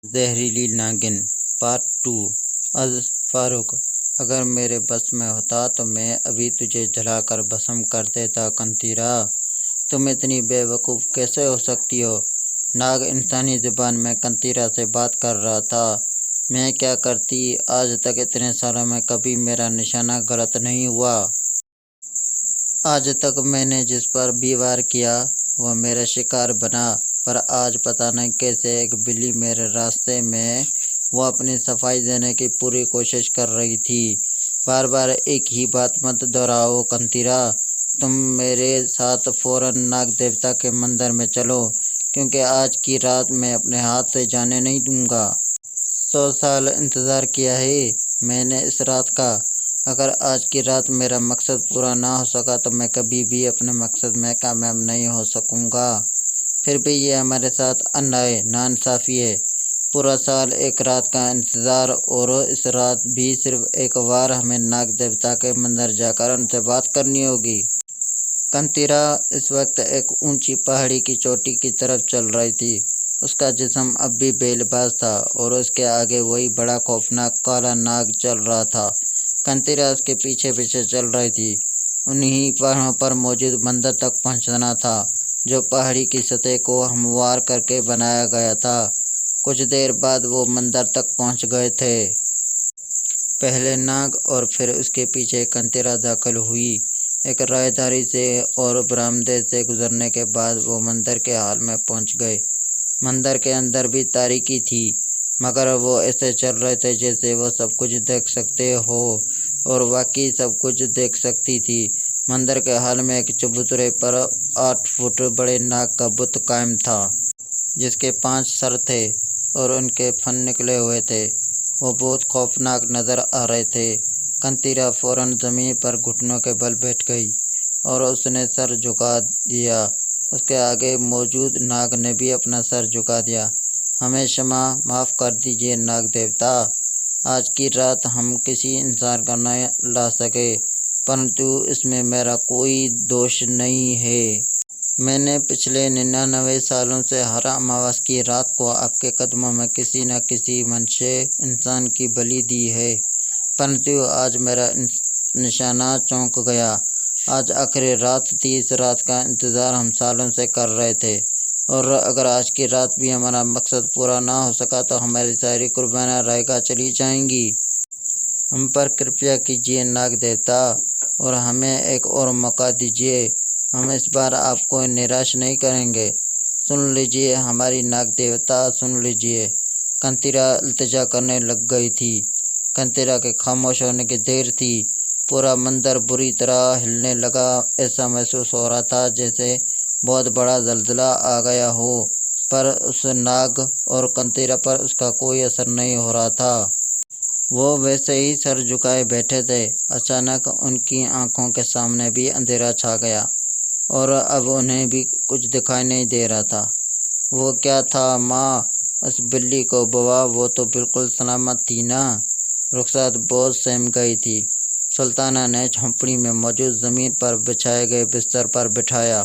زہریلی ناگن پارٹ 2 از فاروق: اگر میرے بس میں ہوتا تو میں ابھی تجھے جلا کر بھسم کر دیتا کنتیرا، تم اتنی بے وقوف کیسے ہو سکتی ہو؟ ناگ انسانی زبان میں کنتیرا سے بات کر رہا تھا۔ میں کیا کرتی؟ آج تک اتنے سالوں میں کبھی میرا نشانہ غلط نہیں ہوا۔ آج تک میں نے جس پر بھی وار کیا وہ میرا شکار بنا، پر آج پتہ نہیں کیسے ایک بلی میرے راستے میں وہ اپنی صفائی دینے کی پوری کوشش کر رہی تھی۔ بار بار ایک ہی بات مت دہراؤ کنتیرا، تم میرے ساتھ فوراً ناگ دیوتا کے مندر میں چلو، کیونکہ آج کی رات میں اپنے ہاتھ سے جانے نہیں دوں گا۔ 100 سال انتظار کیا ہے میں نے اس رات کا۔ اگر آج کی رات میرا مقصد پورا نہ ہو سکا تو میں کبھی بھی اپنے مقصد میں کامیاب نہیں ہو سکوں گا۔ پھر بھی یہ ہمارے ساتھ ناانصافی ہے۔ پورا سال ایک رات کا انتظار، اور اس رات بھی صرف ایک بار ہمیں ناگ دیوتا کے مندر جا کر ان سے بات کرنی ہوگی۔ کنتیرا اس وقت ایک اونچی پہاڑی کی چوٹی کی طرف چل رہی تھی۔ اس کا جسم اب بھی بے لباس تھا اور اس کے آگے وہی بڑا خوفناک کالا ناگ چل رہا تھا۔ کنتیرا اس کے پیچھے پیچھے چل رہی تھی۔ انہی پہاڑوں پر موجود مندر تک پہنچنا تھا جو پہاڑی کی سطح کو ہموار کر کے بنایا گیا تھا۔ کچھ دیر بعد وہ مندر تک پہنچ گئے تھے۔ پہلے ناگ اور پھر اس کے پیچھے کنتیرا داخل ہوئی۔ ایک راہداری سے اور برآمدے سے گزرنے کے بعد وہ مندر کے ہال میں پہنچ گئے۔ مندر کے اندر بھی تاریکی تھی، مگر وہ ایسے چل رہے تھے جیسے وہ سب کچھ دیکھ سکتے ہو، اور واقعی سب کچھ دیکھ سکتی تھی۔ مندر کے ہال میں ایک چبوترے پر 8 فٹ بڑے ناگ کا بت قائم تھا، جس کے 5 سر تھے اور ان کے فن نکلے ہوئے تھے۔ وہ بہت خوفناک نظر آ رہے تھے۔ کنتیرا فوراً زمین پر گھٹنوں کے بل بیٹھ گئی اور اس نے سر جھکا دیا۔ اس کے آگے موجود ناگ نے بھی اپنا سر جھکا دیا۔ ہمیں معاف کر دیجیے ناگ دیوتا، آج کی رات ہم کسی انسان کو نہ لا سکے، پرنتو اس میں میرا کوئی دوش نہیں ہے۔ میں نے پچھلے 99 سالوں سے ہر اماوس کی رات کو آپ کے قدموں میں کسی نہ کسی منشے انسان کی بلی دی ہے، پرنتو آج میرا نشانہ چونک گیا۔ آج آخری رات تھی، اس رات کا انتظار ہم سالوں سے کر رہے تھے، اور اگر آج کی رات بھی ہمارا مقصد پورا نہ ہو سکا تو ہماری ساری قربانیاں رائے گاہ چلی جائیں گی۔ ہم پر کرپیا کیجیے ناگ دیوتا، اور ہمیں ایک اور موقع دیجیے۔ ہم اس بار آپ کو نراش نہیں کریں گے۔ سن لیجیے ہماری ناگ دیوتا، سن لیجیے۔ کنتیرا التجا کرنے لگ گئی تھی۔ کنتیرا کے خاموش ہونے کی دیر تھی۔ پورا مندر بری طرح ہلنے لگا۔ ایسا محسوس ہو رہا تھا جیسے بہت بڑا زلزلہ آ گیا ہو، پر اس ناگ اور کنتیرا پر اس کا کوئی اثر نہیں ہو رہا تھا۔ وہ ویسے ہی سر جھکائے بیٹھے تھے۔ اچانک ان کی آنکھوں کے سامنے بھی اندھیرا چھا گیا، اور اب انہیں بھی کچھ دکھائی نہیں دے رہا تھا۔ وہ کیا تھا ماں؟ اس بلی کو بوا، وہ تو بالکل سلامت تھی نا؟ رخسار بہت سہم گئی تھی۔ سلطانہ نے جھونپڑی میں موجود زمین پر بچھائے گئے بستر پر بٹھایا۔